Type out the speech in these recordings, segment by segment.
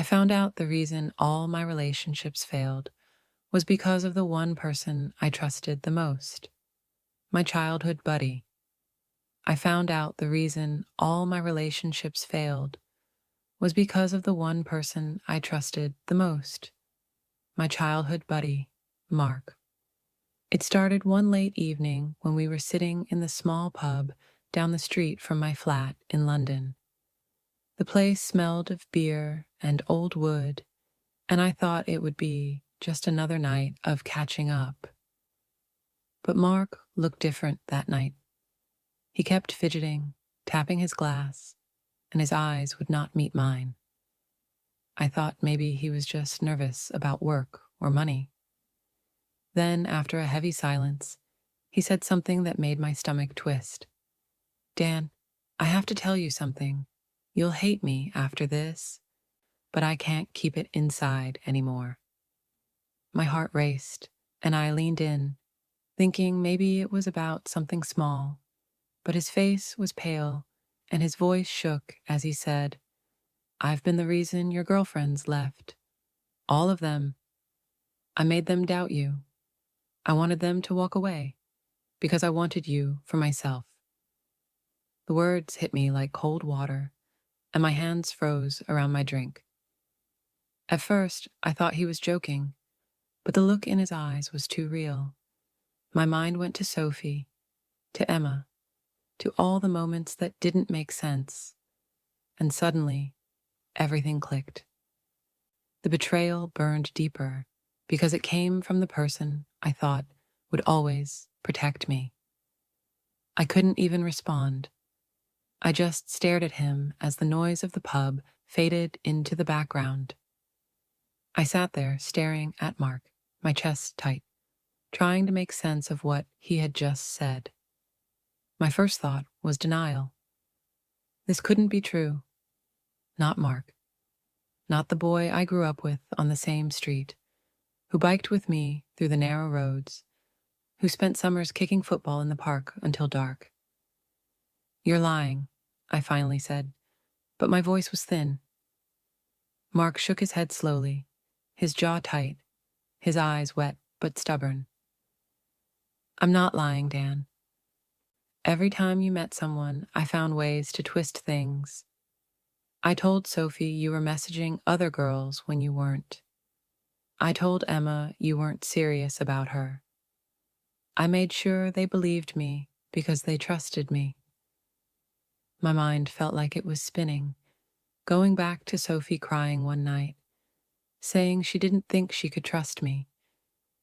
I found out the reason all my relationships failed was because of the one person I trusted the most, my childhood buddy. I found out the reason all my relationships failed was because of the one person I trusted the most, my childhood buddy, Mark. It started one late evening when we were sitting in the small pub down the street from my flat in London. The place smelled of beer and old wood, and I thought it would be just another night of catching up. But Mark looked different that night. He kept fidgeting, tapping his glass, and his eyes would not meet mine. I thought maybe he was just nervous about work or money. Then, after a heavy silence, he said something that made my stomach twist. "Dan, I have to tell you something. You'll hate me after this, but I can't keep it inside anymore." My heart raced, and I leaned in, thinking maybe it was about something small, but his face was pale, and his voice shook as he said, "I've been the reason your girlfriends left. All of them. I made them doubt you. I wanted them to walk away, because I wanted you for myself." The words hit me like cold water, and my hands froze around my drink. At first, I thought he was joking, but the look in his eyes was too real. My mind went to Sophie, to Emma, to all the moments that didn't make sense, and suddenly, everything clicked. The betrayal burned deeper because it came from the person I thought would always protect me. I couldn't even respond. I just stared at him as the noise of the pub faded into the background. I sat there staring at Mark, my chest tight, trying to make sense of what he had just said. My first thought was denial. This couldn't be true. Not Mark. Not the boy I grew up with on the same street, who biked with me through the narrow roads, who spent summers kicking football in the park until dark. "You're lying," I finally said, but my voice was thin. Mark shook his head slowly, his jaw tight, his eyes wet but stubborn. "I'm not lying, Dan. Every time you met someone, I found ways to twist things. I told Sophie you were messaging other girls when you weren't. I told Emma you weren't serious about her. I made sure they believed me because they trusted me." My mind felt like it was spinning, going back to Sophie crying one night, saying she didn't think she could trust me,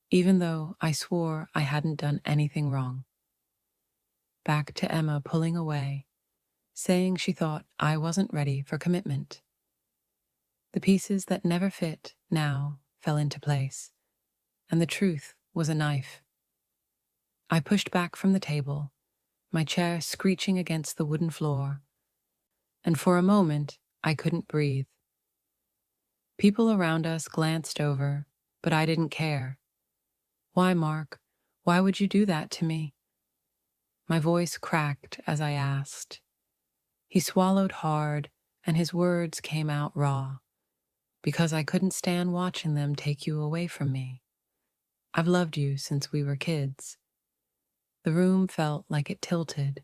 even though I swore I hadn't done anything wrong. Back to Emma pulling away, saying she thought I wasn't ready for commitment. The pieces that never fit now fell into place, and the truth was a knife. I pushed back from the table, my chair screeching against the wooden floor, and for a moment I couldn't breathe. People around us glanced over, but I didn't care. "Why, Mark? Why would you do that to me?" My voice cracked as I asked. He swallowed hard, and his words came out raw. "Because I couldn't stand watching them take you away from me. I've loved you since we were kids." The room felt like it tilted,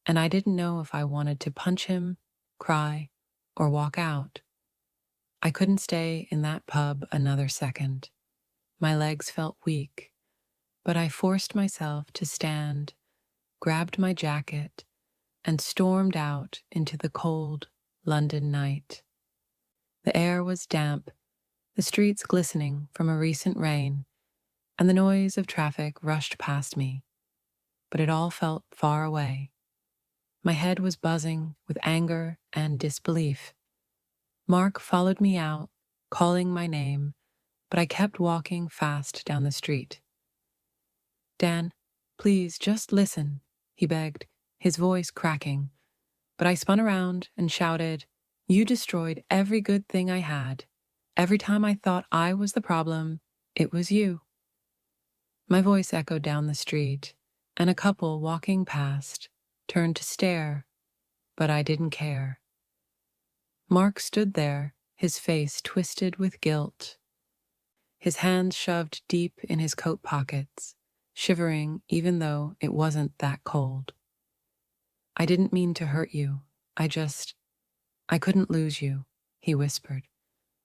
and I didn't know if I wanted to punch him, cry, or walk out. I couldn't stay in that pub another second. My legs felt weak, but I forced myself to stand, grabbed my jacket, and stormed out into the cold London night. The air was damp, the streets glistening from a recent rain, and the noise of traffic rushed past me, but it all felt far away. My head was buzzing with anger and disbelief. Mark followed me out, calling my name, but I kept walking fast down the street. "Dan, please just listen," he begged, his voice cracking, but I spun around and shouted, "You destroyed every good thing I had. Every time I thought I was the problem, it was you." My voice echoed down the street, and a couple walking past turned to stare, but I didn't care. Mark stood there, his face twisted with guilt, his hands shoved deep in his coat pockets, shivering even though it wasn't that cold. "I didn't mean to hurt you. I couldn't lose you," he whispered,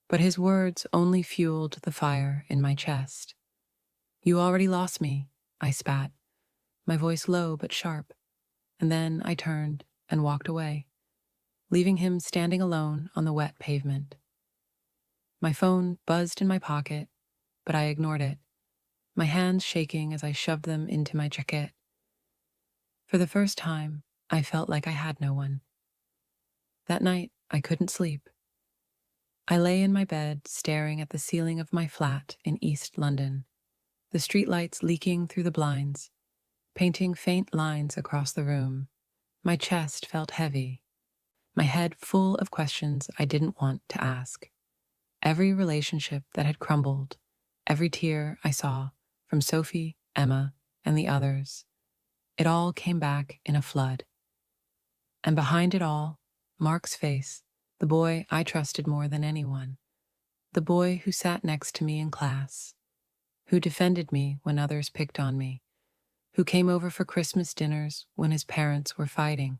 but his words only fueled the fire in my chest. "You already lost me," I spat, my voice low but sharp, and then I turned and walked away, leaving him standing alone on the wet pavement. My phone buzzed in my pocket, but I ignored it, my hands shaking as I shoved them into my jacket. For the first time, I felt like I had no one. That night, I couldn't sleep. I lay in my bed, staring at the ceiling of my flat in East London, the streetlights leaking through the blinds, painting faint lines across the room. My chest felt heavy, my head full of questions I didn't want to ask. Every relationship that had crumbled, every tear I saw from Sophie, Emma, and the others, it all came back in a flood. And behind it all, Mark's face, the boy I trusted more than anyone, the boy who sat next to me in class, who defended me when others picked on me, who came over for Christmas dinners when his parents were fighting.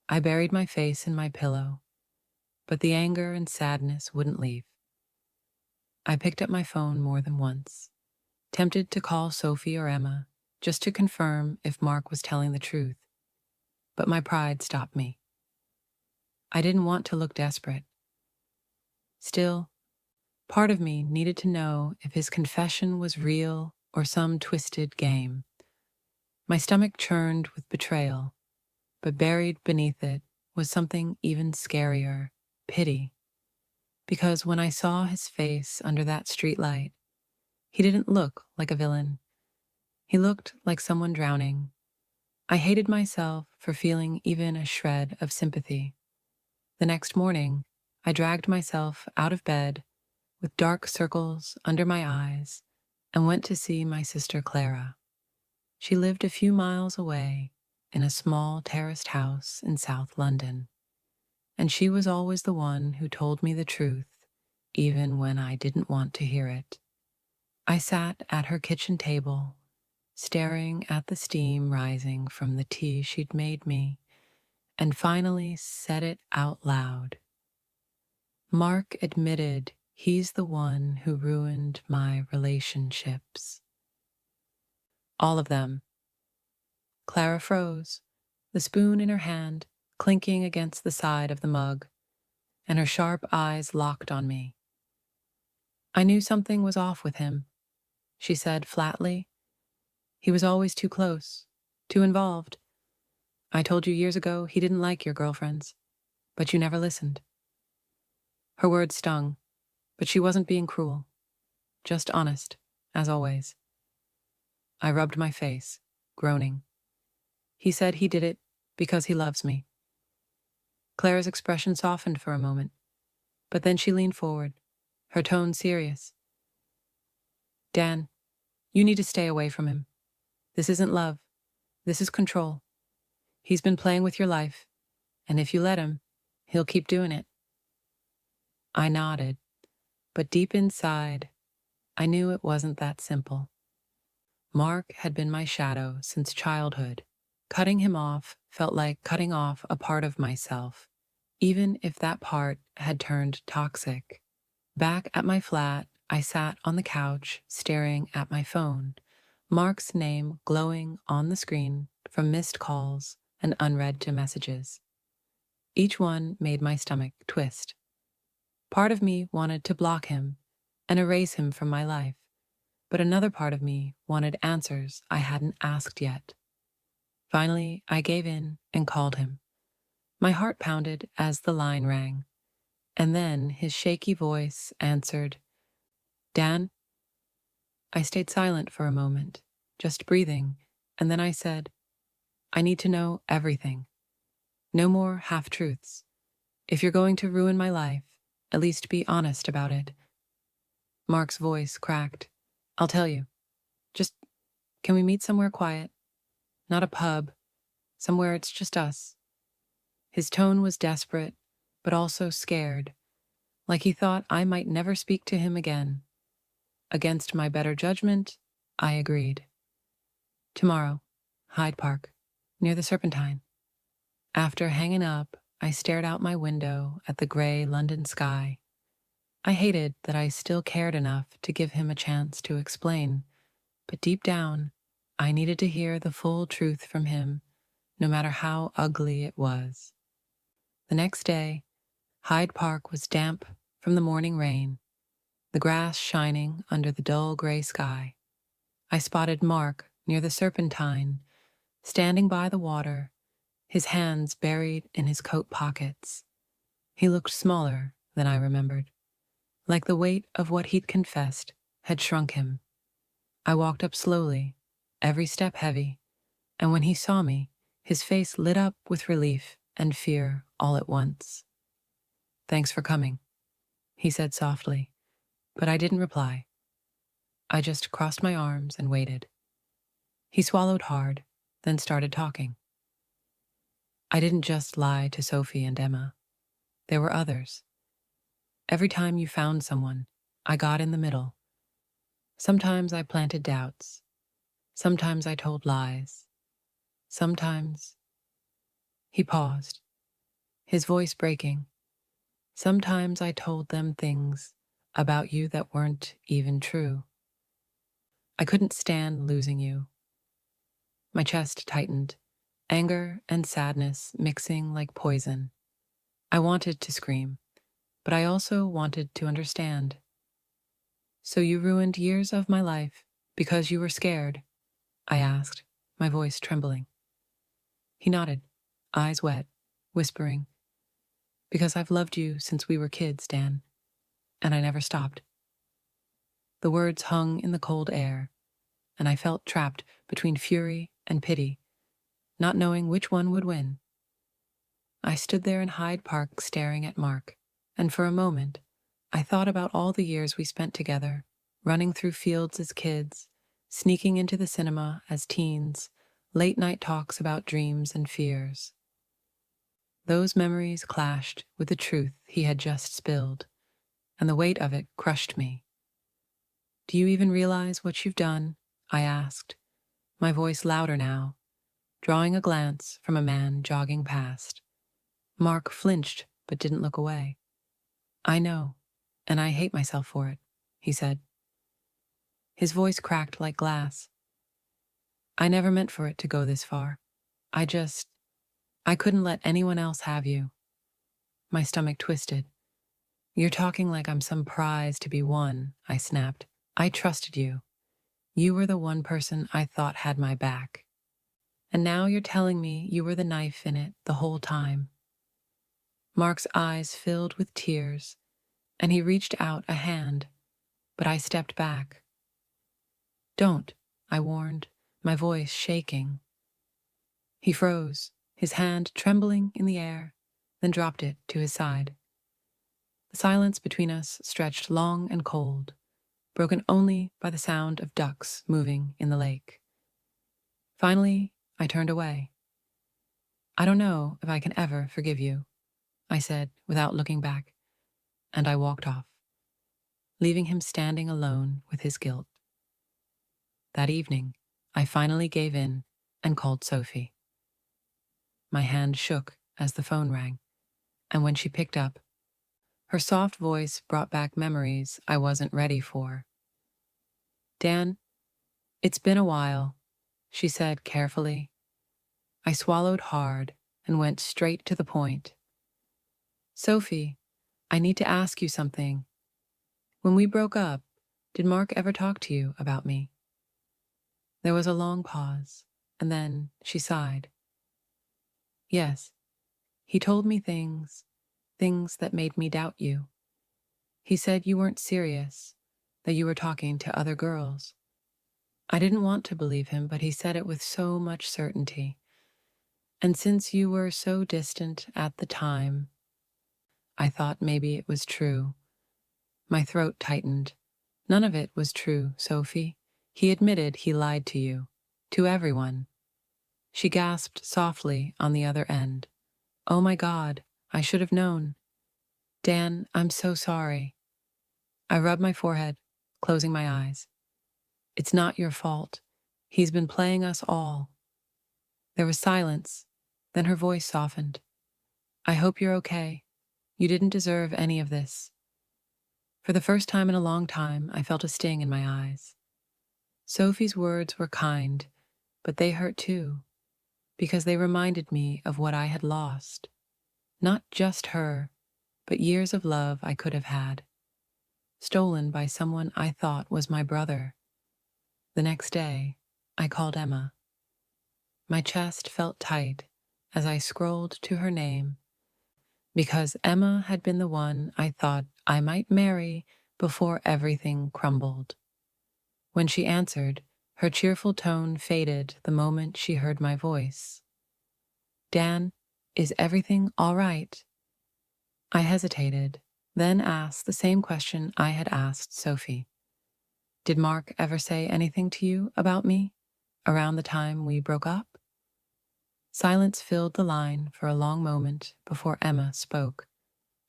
I buried my face in my pillow, but the anger and sadness wouldn't leave. I picked up my phone more than once, tempted to call Sophie or Emma just to confirm if Mark was telling the truth, but my pride stopped me. I didn't want to look desperate. Still, part of me needed to know if his confession was real or some twisted game. My stomach churned with betrayal, but buried beneath it was something even scarier, pity. Because when I saw his face under that streetlight, he didn't look like a villain. He looked like someone drowning. I hated myself for feeling even a shred of sympathy. The next morning, I dragged myself out of bed with dark circles under my eyes and went to see my sister Clara. She lived a few miles away in a small terraced house in South London, and she was always the one who told me the truth, even when I didn't want to hear it. I sat at her kitchen table, staring at the steam rising from the tea she'd made me, and finally said it out loud. "Mark admitted he's the one who ruined my relationships." All of them. Clara froze, the spoon in her hand clinking against the side of the mug, and her sharp eyes locked on me. "I knew something was off with him," she said flatly. "He was always too close, too involved. I told you years ago he didn't like your girlfriends, but you never listened." Her words stung, but she wasn't being cruel, just honest, as always. I rubbed my face, groaning. "He said he did it because he loves me." Clara's expression softened for a moment, but then she leaned forward, her tone serious. "Dan, you need to stay away from him. This isn't love. This is control. He's been playing with your life, and if you let him, he'll keep doing it." I nodded, but deep inside, I knew it wasn't that simple. Mark had been my shadow since childhood. Cutting him off felt like cutting off a part of myself, even if that part had turned toxic. Back at my flat, I sat on the couch staring at my phone, Mark's name glowing on the screen from missed calls and unread messages. Each one made my stomach twist. Part of me wanted to block him and erase him from my life, but another part of me wanted answers I hadn't asked yet. Finally, I gave in and called him. My heart pounded as the line rang, and then his shaky voice answered, "Dan?" I stayed silent for a moment, just breathing, and then I said, "I need to know everything. No more half-truths. If you're going to ruin my life, at least be honest about it." Mark's voice cracked. "I'll tell you. Just, can we meet somewhere quiet? Not a pub. Somewhere it's just us." His tone was desperate, but also scared. like he thought I might never speak to him again. Against my better judgment, I agreed. Tomorrow, Hyde Park, near the Serpentine. After hanging up, I stared out my window at the gray London sky. I hated that I still cared enough to give him a chance to explain, but deep down, I needed to hear the full truth from him, no matter how ugly it was. The next day, Hyde Park was damp from the morning rain, the grass shining under the dull gray sky. I spotted Mark near the Serpentine, standing by the water, his hands buried in his coat pockets. He looked smaller than I remembered, like the weight of what he'd confessed had shrunk him. I walked up slowly, every step heavy, and when he saw me, his face lit up with relief and fear all at once. "Thanks for coming," he said softly, but I didn't reply. I just crossed my arms and waited. He swallowed hard, then started talking. "I didn't just lie to Sophie and Emma. There were others. Every time you found someone, I got in the middle. Sometimes I planted doubts. Sometimes I told lies. Sometimes—" He paused, his voice breaking. "Sometimes I told them things about you that weren't even true. I couldn't stand losing you." My chest tightened, anger and sadness mixing like poison. I wanted to scream, but I also wanted to understand. "So you ruined years of my life because you were scared?" I asked, my voice trembling. He nodded, eyes wet, whispering, "Because I've loved you since we were kids, Dan, and I never stopped." The words hung in the cold air, and I felt trapped between fury and pity, not knowing which one would win. I stood there in Hyde Park staring at Mark, and for a moment, I thought about all the years we spent together, running through fields as kids, sneaking into the cinema as teens, late-night talks about dreams and fears. Those memories clashed with the truth he had just spilled, and the weight of it crushed me. "Do you even realize what you've done?" I asked, my voice louder now, drawing a glance from a man jogging past. Mark flinched but didn't look away. "I know, and I hate myself for it," he said. His voice cracked like glass. "I never meant for it to go this far. I couldn't let anyone else have you." My stomach twisted. "You're talking like I'm some prize to be won," I snapped. "I trusted you. You were the one person I thought had my back. And now you're telling me you were the knife in it the whole time." Mark's eyes filled with tears, and he reached out a hand, but I stepped back. "Don't," I warned, my voice shaking. He froze, his hand trembling in the air, then dropped it to his side. The silence between us stretched long and cold, broken only by the sound of ducks moving in the lake. Finally, I turned away. "I don't know if I can ever forgive you," I said without looking back, and I walked off, leaving him standing alone with his guilt. That evening, I finally gave in and called Sophie. My hand shook as the phone rang, and when she picked up, her soft voice brought back memories I wasn't ready for. "Dan, it's been a while," she said carefully. I swallowed hard and went straight to the point. "Sophie, I need to ask you something. When we broke up, did Mark ever talk to you about me?" There was a long pause, and then she sighed. "Yes, he told me things that made me doubt you. He said you weren't serious, that you were talking to other girls." I didn't want to believe him, but he said it with so much certainty. "And since you were so distant at the time, I thought maybe it was true." My throat tightened. "None of it was true, Sophie. He admitted he lied to you. To everyone." She gasped softly on the other end. "Oh my God, I should have known." Dan, I'm so sorry. I rubbed my forehead, closing my eyes. It's not your fault. He's been playing us all. There was silence. Then her voice softened. I hope you're okay. You didn't deserve any of this. For the first time in a long time, I felt a sting in my eyes. Sophie's words were kind, but they hurt too, because they reminded me of what I had lost. Not just her, but years of love I could have had. Stolen by someone I thought was my brother. The next day, I called Emma. My chest felt tight as I scrolled to her name, because Emma had been the one I thought I might marry before everything crumbled. When she answered, her cheerful tone faded the moment she heard my voice. Dan, is everything all right? I hesitated, then asked the same question I had asked Sophie. Did Mark ever say anything to you about me around the time we broke up? Silence filled the line for a long moment before Emma spoke,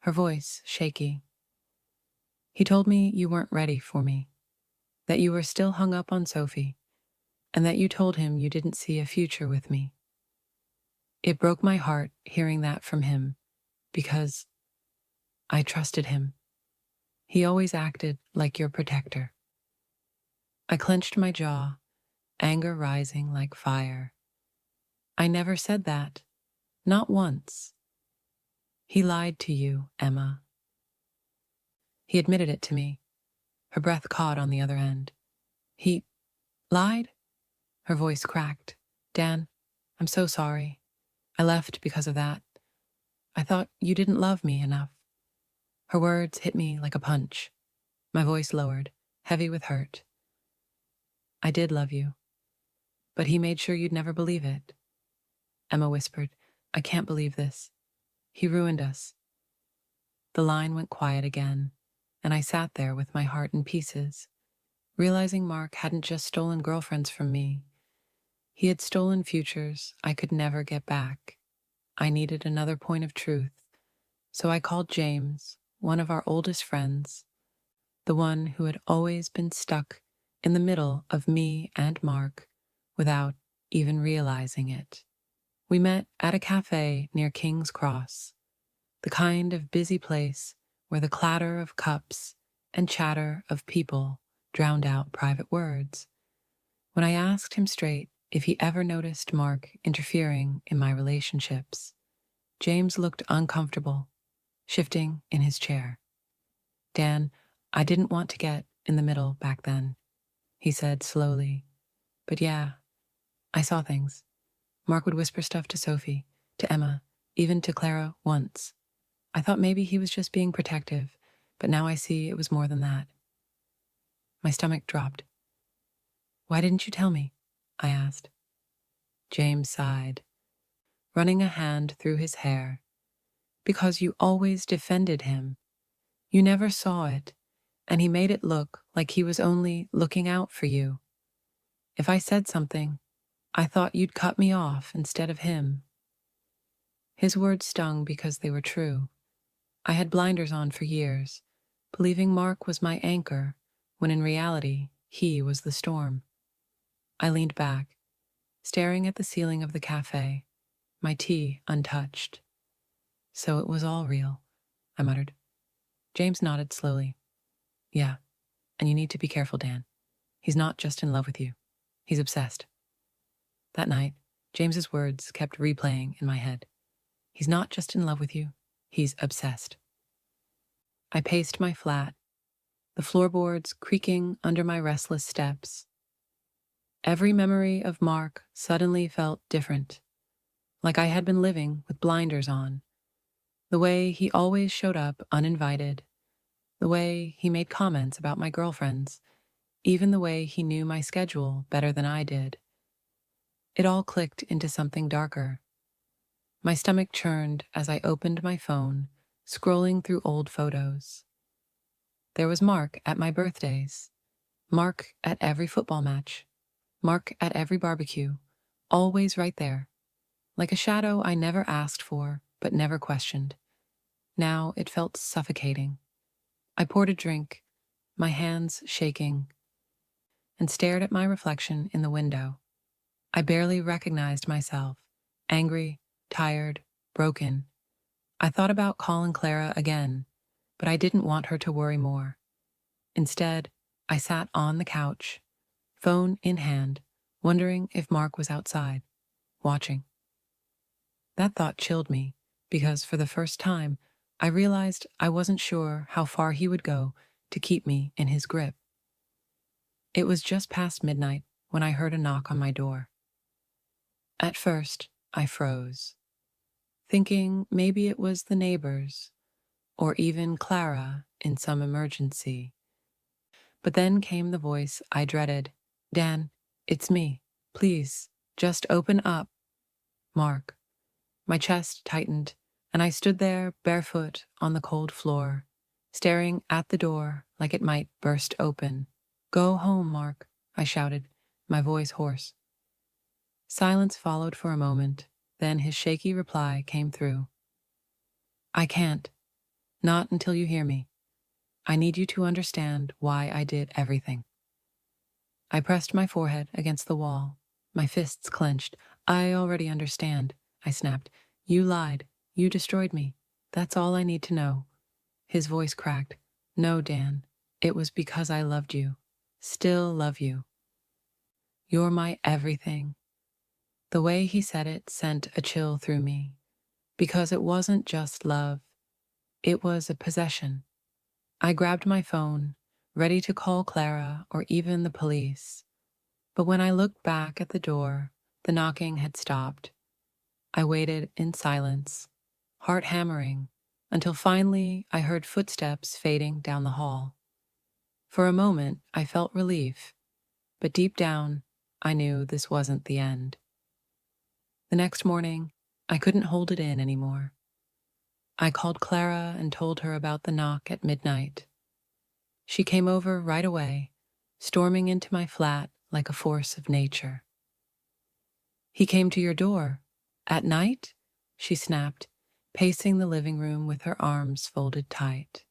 her voice shaky. He told me you weren't ready for me, that you were still hung up on Sophie, and that you told him you didn't see a future with me. It broke my heart hearing that from him, because I trusted him. He always acted like your protector. I clenched my jaw, anger rising like fire. I never said that, not once. He lied to you, Emma. He admitted it to me. Her breath caught on the other end. He lied? Her voice cracked. Dan, I'm so sorry. I left because of that. I thought you didn't love me enough. Her words hit me like a punch. My voice lowered, heavy with hurt. I did love you, but he made sure you'd never believe it. Emma whispered, I can't believe this. He ruined us. The line went quiet again, and I sat there with my heart in pieces, realizing Mark hadn't just stolen girlfriends from me. He had stolen futures I could never get back. I needed another point of truth, so I called James, one of our oldest friends, the one who had always been stuck in the middle of me and Mark without even realizing it. We met at a cafe near King's Cross, the kind of busy place where the clatter of cups and chatter of people drowned out private words. When I asked him straight if he ever noticed Mark interfering in my relationships, James looked uncomfortable, shifting in his chair. Dan, I didn't want to get in the middle back then, he said slowly. But yeah, I saw things. Mark would whisper stuff to Sophie, to Emma, even to Clara once. I thought maybe he was just being protective, but now I see it was more than that. My stomach dropped. Why didn't you tell me? I asked. James sighed, running a hand through his hair. Because you always defended him. You never saw it, and he made it look like he was only looking out for you. If I said something, I thought you'd cut me off instead of him. His words stung because they were true. I had blinders on for years, believing Mark was my anchor, when in reality, he was the storm. I leaned back, staring at the ceiling of the cafe, my tea untouched. So it was all real, I muttered. James nodded slowly. Yeah, and you need to be careful, Dan. He's not just in love with you. He's obsessed. That night, James's words kept replaying in my head. He's not just in love with you. He's obsessed. I paced my flat, the floorboards creaking under my restless steps. Every memory of Mark suddenly felt different, like I had been living with blinders on. The way he always showed up uninvited, the way he made comments about my girlfriends, even the way he knew my schedule better than I did. It all clicked into something darker. My stomach churned as I opened my phone, scrolling through old photos. There was Mark at my birthdays, Mark at every football match, Mark at every barbecue, always right there, like a shadow I never asked for but never questioned. Now it felt suffocating. I poured a drink, my hands shaking, and stared at my reflection in the window. I barely recognized myself, angry, tired, broken. I thought about calling Clara again, but I didn't want her to worry more. Instead, I sat on the couch, phone in hand, wondering if Mark was outside, watching. That thought chilled me, because for the first time, I realized I wasn't sure how far he would go to keep me in his grip. It was just past midnight when I heard a knock on my door. At first, I froze, thinking maybe it was the neighbors, or even Clara in some emergency. But then came the voice I dreaded. "Dan, it's me. Please, just open up." Mark. My chest tightened, and I stood there barefoot on the cold floor, staring at the door like it might burst open. "Go home, Mark," I shouted, my voice hoarse. Silence followed for a moment, then his shaky reply came through. "I can't. Not until you hear me. I need you to understand why I did everything." I pressed my forehead against the wall, my fists clenched. "I already understand," I snapped. "You lied. You destroyed me. That's all I need to know." His voice cracked. "No, Dan. It was because I loved you. Still love you. You're my everything." The way he said it sent a chill through me, because it wasn't just love. It was a possession. I grabbed my phone, ready to call Clara or even the police. But when I looked back at the door, the knocking had stopped. I waited in silence, heart hammering, until finally I heard footsteps fading down the hall. For a moment, I felt relief, but deep down, I knew this wasn't the end. The next morning, I couldn't hold it in anymore. I called Clara and told her about the knock at midnight. She came over right away, storming into my flat like a force of nature. "He came to your door? At night?" she snapped, pacing the living room with her arms folded tight.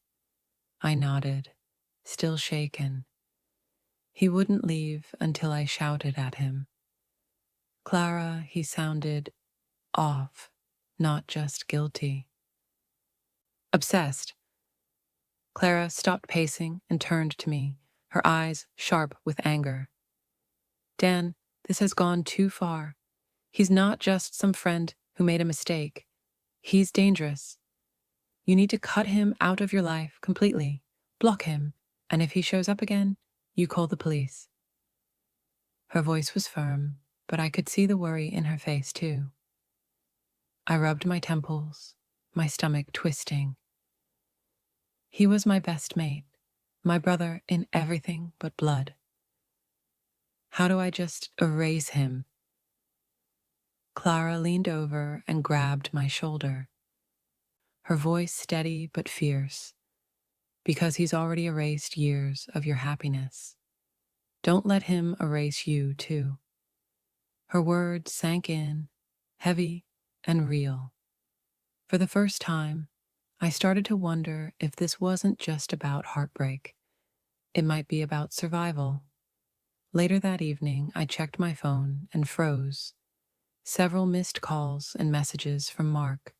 I nodded, still shaken. He wouldn't leave until I shouted at him. "Clara," he sounded off, not just guilty. "Obsessed." Clara stopped pacing and turned to me, her eyes sharp with anger. "Dan, this has gone too far. He's not just some friend who made a mistake. He's dangerous. You need to cut him out of your life completely. Block him, and if he shows up again, you call the police." Her voice was firm, but I could see the worry in her face too. I rubbed my temples, my stomach twisting. He was my best mate, my brother in everything but blood. How do I just erase him? Clara leaned over and grabbed my shoulder, her voice steady but fierce. "Because he's already erased years of your happiness. Don't let him erase you, too." Her words sank in, heavy and real. For the first time, I started to wonder if this wasn't just about heartbreak. It might be about survival. Later that evening, I checked my phone and froze. Several missed calls and messages from Mark.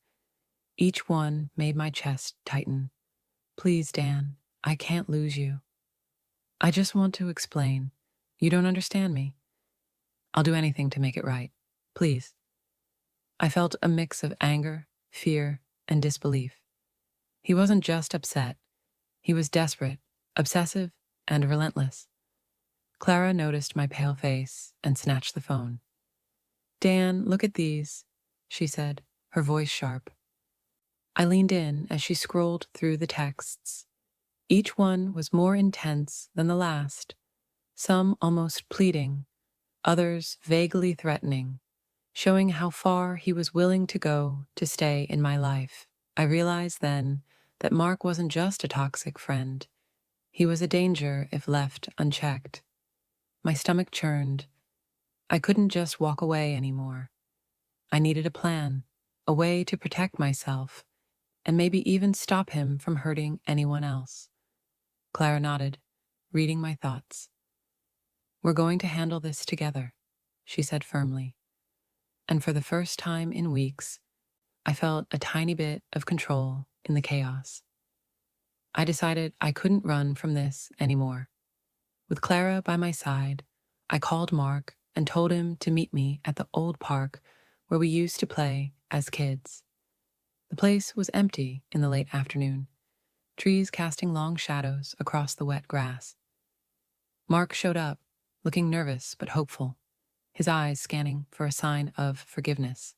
Each one made my chest tighten. "Please, Dan, I can't lose you. I just want to explain. You don't understand me. I'll do anything to make it right. Please." I felt a mix of anger, fear, and disbelief. He wasn't just upset. He was desperate, obsessive, and relentless. Clara noticed my pale face and snatched the phone. "Dan, look at these," she said, her voice sharp. I leaned in as she scrolled through the texts. Each one was more intense than the last, some almost pleading, others vaguely threatening, showing how far he was willing to go to stay in my life. I realized then that Mark wasn't just a toxic friend. He was a danger if left unchecked. My stomach churned. I couldn't just walk away anymore. I needed a plan, a way to protect myself, and maybe even stop him from hurting anyone else. Clara nodded, reading my thoughts. "We're going to handle this together," she said firmly. And for the first time in weeks, I felt a tiny bit of control in the chaos. I decided I couldn't run from this anymore. With Clara by my side, I called Mark and told him to meet me at the old park where we used to play as kids. The place was empty in the late afternoon, trees casting long shadows across the wet grass. Mark showed up, looking nervous but hopeful, his eyes scanning for a sign of forgiveness.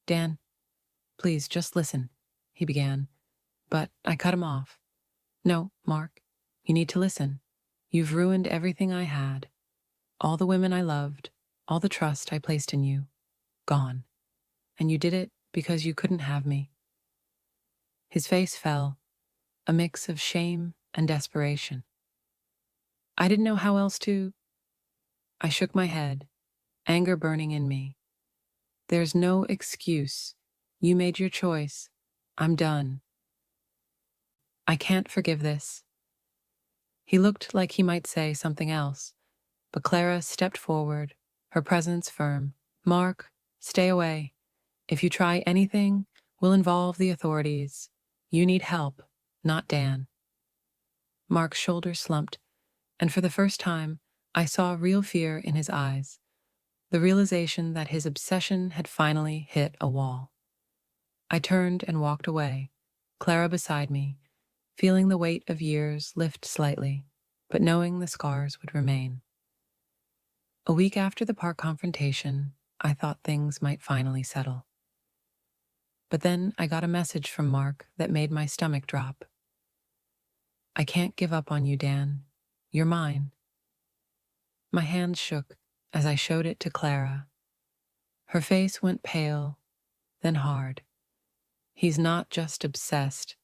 "Dan, please just listen," he began, but I cut him off. "No, Mark, you need to listen. You've ruined everything I had. All the women I loved, all the trust I placed in you, gone. And you did it because you couldn't have me." His face fell, a mix of shame and desperation. I didn't know how else to. I shook my head, anger burning in me. "There's no excuse. You made your choice. I'm done. I can't forgive this." He looked like he might say something else, but Clara stepped forward, her presence firm. "Mark, stay away. If you try anything, we'll involve the authorities. You need help, not Dan." Mark's shoulders slumped, and for the first time, I saw real fear in his eyes, the realization that his obsession had finally hit a wall. I turned and walked away, Clara beside me, feeling the weight of years lift slightly, but knowing the scars would remain. A week after the park confrontation, I thought things might finally settle. But then I got a message from Mark that made my stomach drop. "I can't give up on you, Dan. You're mine." My hands shook as I showed it to Clara. Her face went pale, then hard. "He's not just obsessed.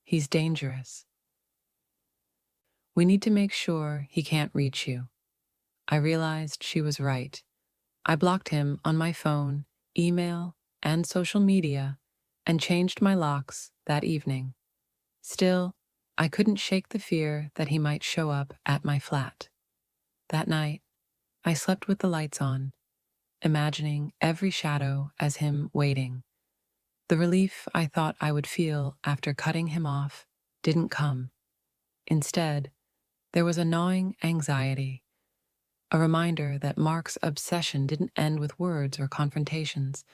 He's dangerous. We need to make sure he can't reach you." I realized she was right. I blocked him on my phone, email, and social media, and changed my locks that evening. Still, I couldn't shake the fear that he might show up at my flat. That night, I slept with the lights on, imagining every shadow as him waiting. The relief I thought I would feel after cutting him off didn't come. Instead, there was a gnawing anxiety, a reminder that Mark's obsession didn't end with words or confrontations.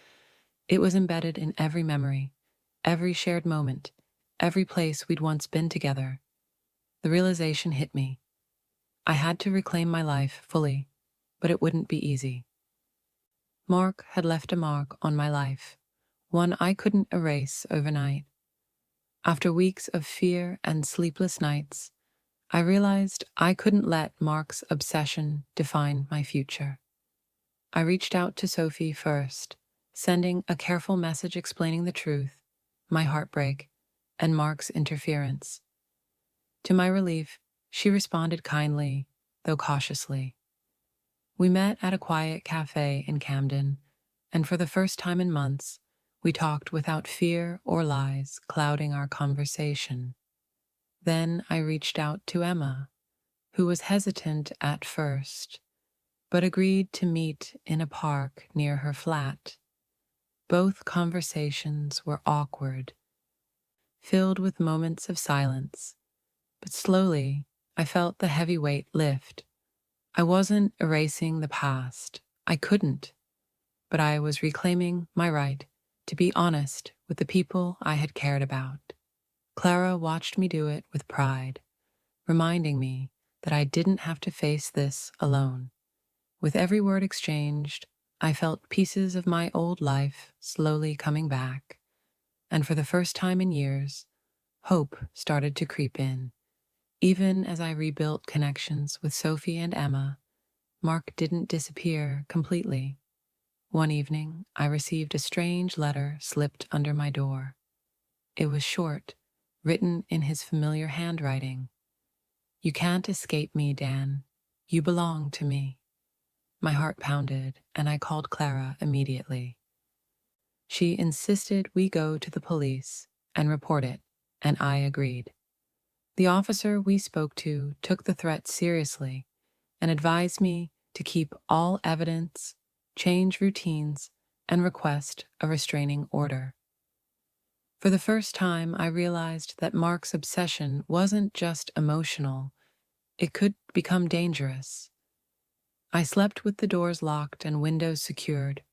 It was embedded in every memory, every shared moment, every place we'd once been together. The realization hit me. I had to reclaim my life fully, but it wouldn't be easy. Mark had left a mark on my life, one I couldn't erase overnight. After weeks of fear and sleepless nights, I realized I couldn't let Mark's obsession define my future. I reached out to Sophie first, sending a careful message explaining the truth, my heartbreak, and Mark's interference. To my relief, she responded kindly, though cautiously. We met at a quiet cafe in Camden, and for the first time in months, we talked without fear or lies clouding our conversation. Then I reached out to Emma, who was hesitant at first, but agreed to meet in a park near her flat. Both conversations were awkward, filled with moments of silence, but slowly I felt the heavy weight lift. I wasn't erasing the past, I couldn't, but I was reclaiming my right to be honest with the people I had cared about. Clara watched me do it with pride, reminding me that I didn't have to face this alone. With every word exchanged, I felt pieces of my old life slowly coming back, and for the first time in years, hope started to creep in. Even as I rebuilt connections with Sophie and Emma, Mark didn't disappear completely. One evening, I received a strange letter slipped under my door. It was short, written in his familiar handwriting. "You can't escape me, Dan. You belong to me." My heart pounded, and I called Clara immediately. She insisted we go to the police and report it, and I agreed. The officer we spoke to took the threat seriously and advised me to keep all evidence, change routines, and request a restraining order. For the first time, I realized that Mark's obsession wasn't just emotional, it could become dangerous. I slept with the doors locked and windows secured,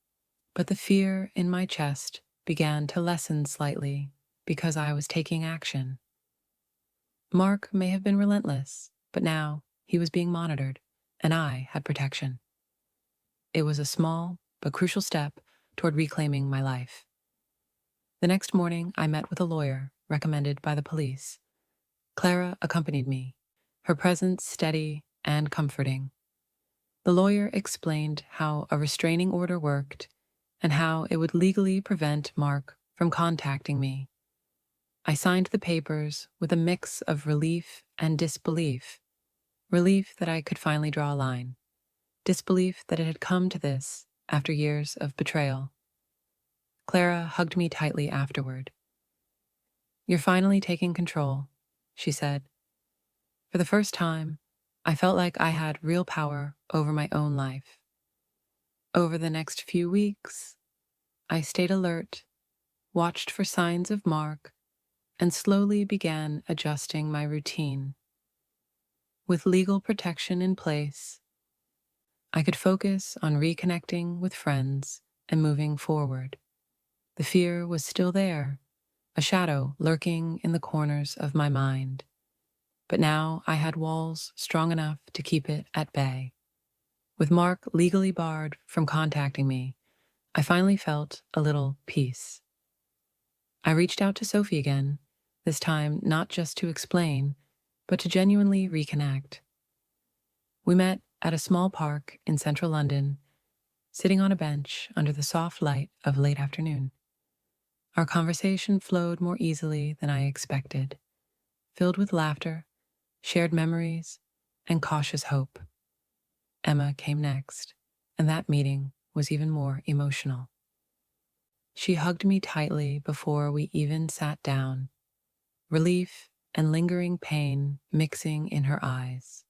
but the fear in my chest began to lessen slightly because I was taking action. Mark may have been relentless, but now he was being monitored, and I had protection. It was a small but crucial step toward reclaiming my life. The next morning, I met with a lawyer recommended by the police. Clara accompanied me, her presence steady and comforting. The lawyer explained how a restraining order worked and how it would legally prevent Mark from contacting me. I signed the papers with a mix of relief and disbelief. Relief that I could finally draw a line. Disbelief that it had come to this after years of betrayal. Clara hugged me tightly afterward. "You're finally taking control," she said. For the first time, I felt like I had real power over my own life. Over the next few weeks, I stayed alert, watched for signs of Mark, and slowly began adjusting my routine. With legal protection in place, I could focus on reconnecting with friends and moving forward. The fear was still there, a shadow lurking in the corners of my mind. But now I had walls strong enough to keep it at bay. With Mark legally barred from contacting me, I finally felt a little peace. I reached out to Sophie again, this time not just to explain, but to genuinely reconnect. We met at a small park in central London, sitting on a bench under the soft light of late afternoon. Our conversation flowed more easily than I expected, filled with laughter, shared memories, and cautious hope. Emma came next, and that meeting was even more emotional. She hugged me tightly before we even sat down, relief and lingering pain mixing in her eyes.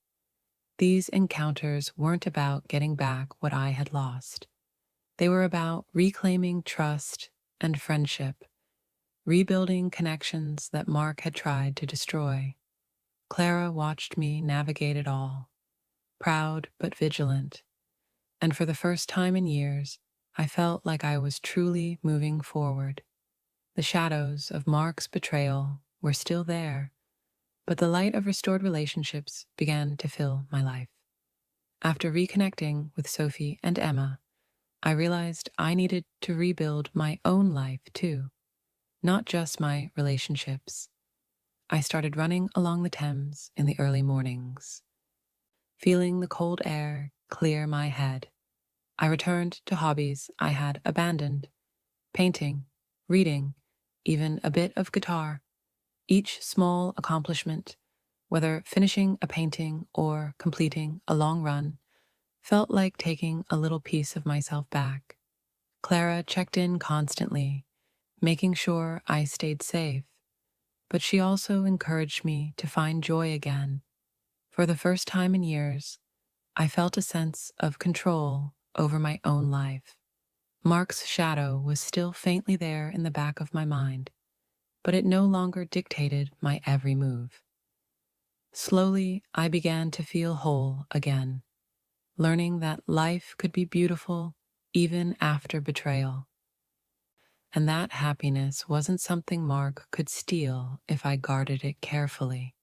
These encounters weren't about getting back what I had lost. They were about reclaiming trust and friendship, rebuilding connections that Mark had tried to destroy. Clara watched me navigate it all, proud but vigilant, and for the first time in years, I felt like I was truly moving forward. The shadows of Mark's betrayal were still there, but the light of restored relationships began to fill my life. After reconnecting with Sophie and Emma, I realized I needed to rebuild my own life too, not just my relationships. I started running along the Thames in the early mornings, feeling the cold air clear my head. I returned to hobbies I had abandoned: painting, reading, even a bit of guitar. Each small accomplishment, whether finishing a painting or completing a long run, felt like taking a little piece of myself back. Clara checked in constantly, making sure I stayed safe, but she also encouraged me to find joy again. For the first time in years, I felt a sense of control over my own life. Mark's shadow was still faintly there in the back of my mind, but it no longer dictated my every move. Slowly, I began to feel whole again, learning that life could be beautiful even after betrayal. And that happiness wasn't something Mark could steal if I guarded it carefully.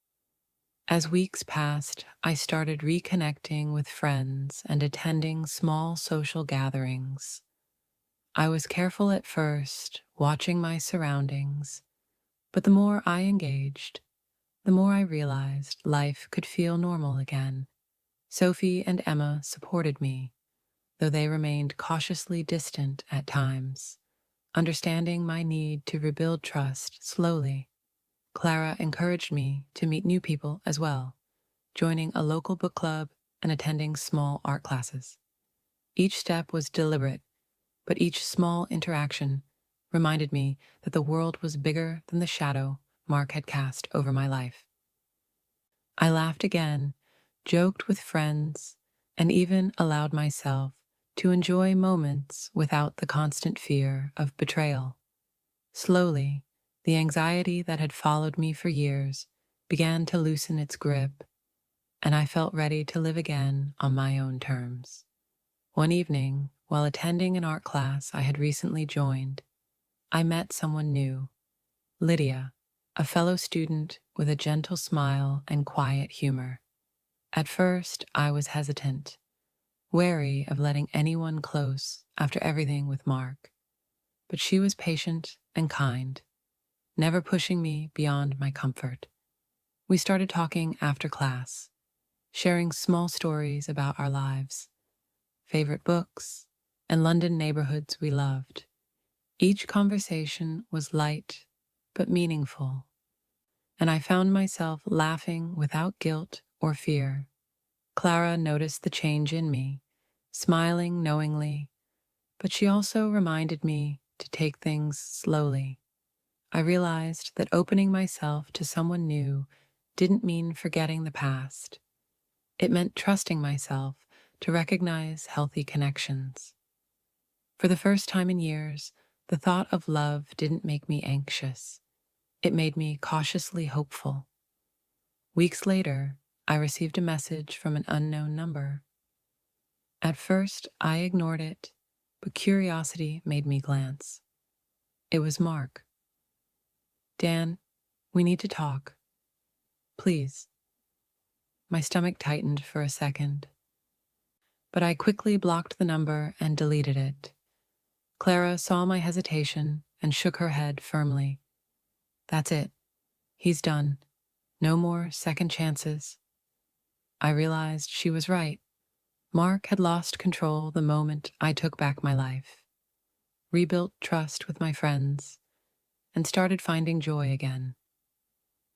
As weeks passed, I started reconnecting with friends and attending small social gatherings. I was careful at first, watching my surroundings, but the more I engaged, the more I realized life could feel normal again. Sophie and Emma supported me, though they remained cautiously distant at times, understanding my need to rebuild trust slowly. Clara encouraged me to meet new people as well, joining a local book club and attending small art classes. Each step was deliberate, but each small interaction reminded me that the world was bigger than the shadow Mark had cast over my life. I laughed again, joked with friends, and even allowed myself to enjoy moments without the constant fear of betrayal. Slowly, the anxiety that had followed me for years began to loosen its grip, and I felt ready to live again on my own terms. One evening, while attending an art class I had recently joined, I met someone new, Lydia, a fellow student with a gentle smile and quiet humor. At first, I was hesitant, wary of letting anyone close after everything with Mark, but she was patient and kind, never pushing me beyond my comfort. We started talking after class, sharing small stories about our lives, favorite books, and London neighborhoods we loved. Each conversation was light but meaningful, and I found myself laughing without guilt or fear. Clara noticed the change in me, smiling knowingly, but she also reminded me to take things slowly. I realized that opening myself to someone new didn't mean forgetting the past. It meant trusting myself to recognize healthy connections. For the first time in years, the thought of love didn't make me anxious. It made me cautiously hopeful. Weeks later, I received a message from an unknown number. At first, I ignored it, but curiosity made me glance. It was Mark. "Dan, we need to talk. Please." My stomach tightened for a second, but I quickly blocked the number and deleted it. Clara saw my hesitation and shook her head firmly. "That's it. He's done. No more second chances." I realized she was right. Mark had lost control the moment I took back my life, rebuilt trust with my friends, and started finding joy again.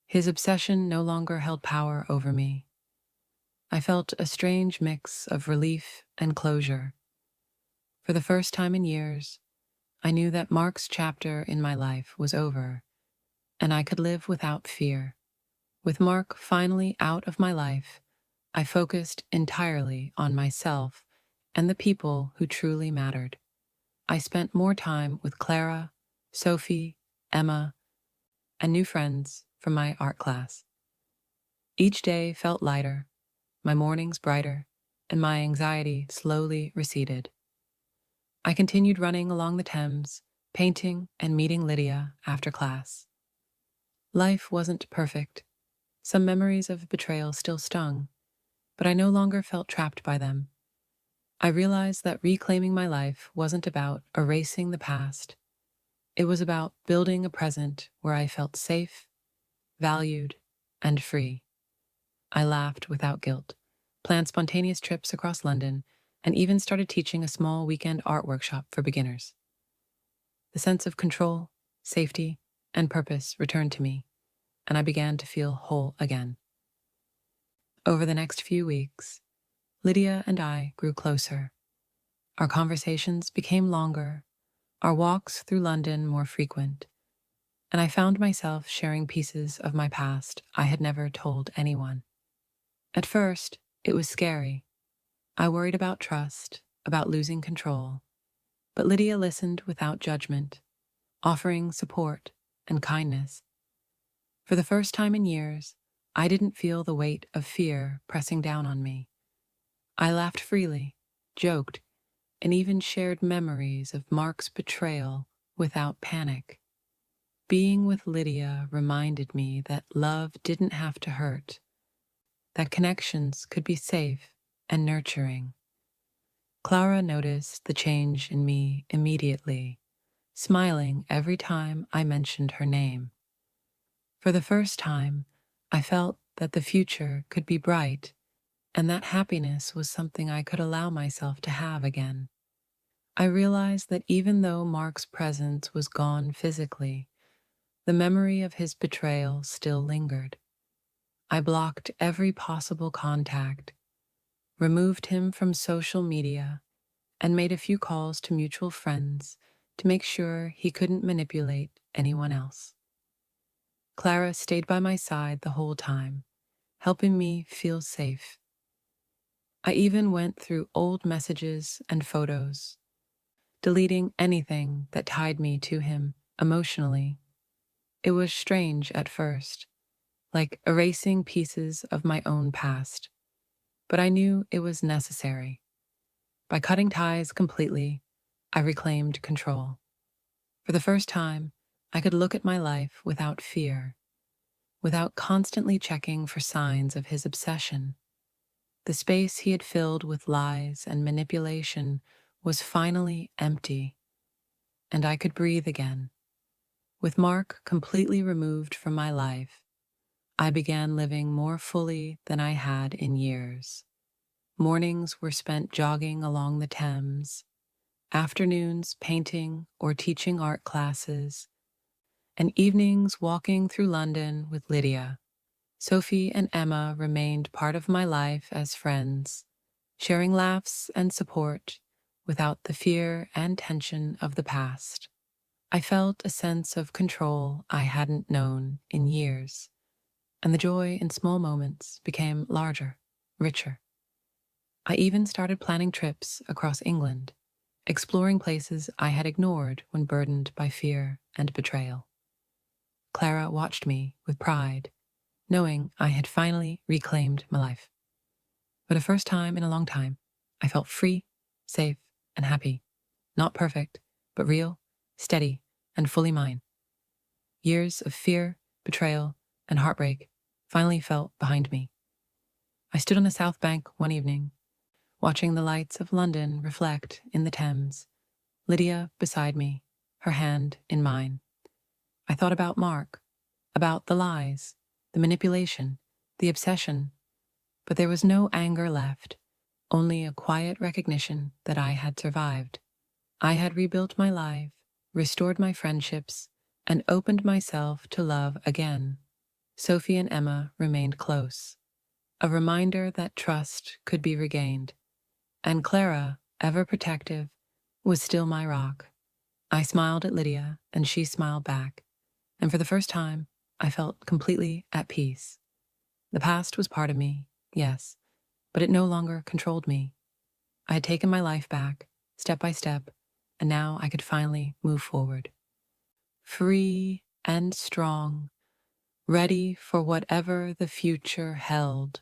His obsession no longer held power over me. I felt a strange mix of relief and closure. For the first time in years, I knew that Mark's chapter in my life was over, and I could live without fear. With Mark finally out of my life, I focused entirely on myself and the people who truly mattered. I spent more time with Clara, Sophie, Emma, and new friends from my art class. Each day felt lighter, my mornings brighter, and my anxiety slowly receded. I continued running along the Thames, painting and meeting Lydia after class. Life wasn't perfect. Some memories of betrayal still stung, but I no longer felt trapped by them. I realized that reclaiming my life wasn't about erasing the past. It was about building a present where I felt safe, valued, and free. I laughed without guilt, planned spontaneous trips across London, and even started teaching a small weekend art workshop for beginners. The sense of control, safety, and purpose returned to me, and I began to feel whole again. Over the next few weeks, Lydia and I grew closer. Our conversations became longer, our walks through London more frequent, and I found myself sharing pieces of my past I had never told anyone. At first, it was scary. I worried about trust, about losing control, but Lydia listened without judgment, offering support and kindness. For the first time in years, I didn't feel the weight of fear pressing down on me. I laughed freely, joked, and even shared memories of Mark's betrayal without panic. Being with Lydia reminded me that love didn't have to hurt, that connections could be safe and nurturing. Clara noticed the change in me immediately, smiling every time I mentioned her name. For the first time, I felt that the future could be bright, and that happiness was something I could allow myself to have again. I realized that even though Mark's presence was gone physically, the memory of his betrayal still lingered. I blocked every possible contact, removed him from social media, and made a few calls to mutual friends to make sure he couldn't manipulate anyone else. Clara stayed by my side the whole time, helping me feel safe. I even went through old messages and photos, deleting anything that tied me to him emotionally. It was strange at first, like erasing pieces of my own past, but I knew it was necessary. By cutting ties completely, I reclaimed control. For the first time, I could look at my life without fear, without constantly checking for signs of his obsession. The space he had filled with lies and manipulation was finally empty, and I could breathe again. With Mark completely removed from my life, I began living more fully than I had in years. Mornings were spent jogging along the Thames, afternoons painting or teaching art classes, and evenings walking through London with Lydia. Sophie and Emma remained part of my life as friends, sharing laughs and support without the fear and tension of the past. I felt a sense of control I hadn't known in years, and the joy in small moments became larger, richer. I even started planning trips across England, exploring places I had ignored when burdened by fear and betrayal. Clara watched me with pride, knowing I had finally reclaimed my life. For the first time in a long time, I felt free, safe, and happy. Not perfect, but real, steady, and fully mine. Years of fear, betrayal, and heartbreak finally felt behind me. I stood on the South Bank one evening, watching the lights of London reflect in the Thames, Lydia beside me, her hand in mine. I thought about Mark, about the lies, the manipulation, the obsession, but there was no anger left, only a quiet recognition that I had survived. I had rebuilt my life, restored my friendships, and opened myself to love again. Sophie and Emma remained close, a reminder that trust could be regained. And Clara, ever protective, was still my rock. I smiled at Lydia, and she smiled back, and for the first time, I felt completely at peace. The past was part of me, yes, but it no longer controlled me. I had taken my life back, step by step, and now I could finally move forward. Free and strong, ready for whatever the future held.